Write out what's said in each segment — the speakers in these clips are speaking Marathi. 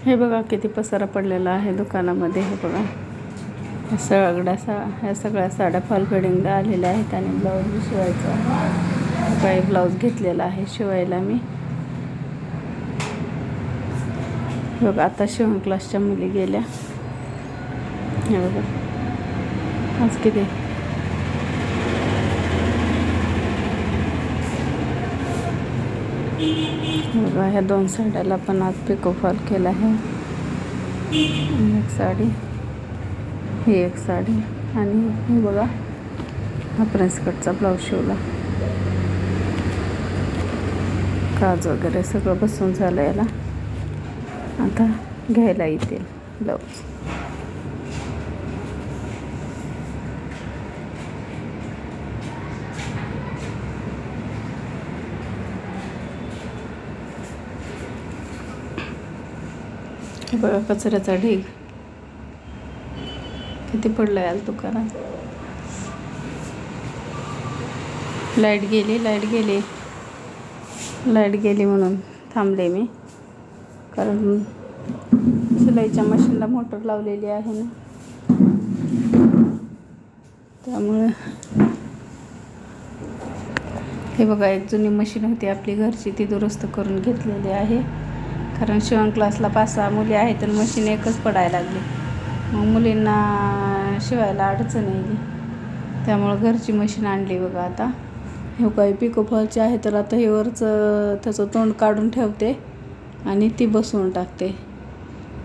हे बघा किती पसारा पडलेला आहे दुकानामध्ये. हे बघा ह्या सगळ्या साड्या फॉल फिडिंगला आलेल्या आहेत आणि ब्लाऊज शिवायचा काही ब्लाऊज घेतलेला आहे शिवायला मी. बघा आता शिवण क्लासच्या मुली गेल्या. हे बघा आज किती बघा ह्या 2 साड्याला पण आज पिको फॉल केला आहे. एक साडी, ही एक साडी आणि हे बघा हा प्रिन्स कटचा ब्लाऊज शिवला. काज वगैरे सगळं बसून झालं. याला आता घ्यायला येतील ब्लाऊज. बघा कचऱ्याचा ढीग किती पडला याल दुकानात. लाईट गेली म्हणून थांबले मी, कारण शिलाईच्या मशीनला मोटर लावलेली आहे ना, त्यामुळे. हे बघा एक जुनी मशीन होती आपली घरची, ती दुरुस्त करून घेतलेली आहे. कारण शिवण क्लासला 5-6 मुली आहेत आणि मशीन एकच पडायला लागली. मग मुलींना शिवायला अडचण येईल, त्यामुळं घरची मशीन आणली बघा. आता हे काही पिको फॉलचे आहे, तर आता हे वरचं त्याचं तोंड काढून ठेवते आणि ती बसवून टाकते,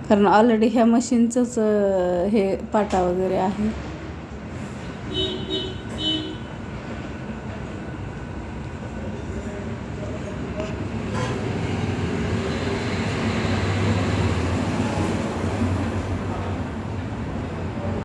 कारण ऑलरेडी ह्या मशीनचंच हे पाटा वगैरे आहे.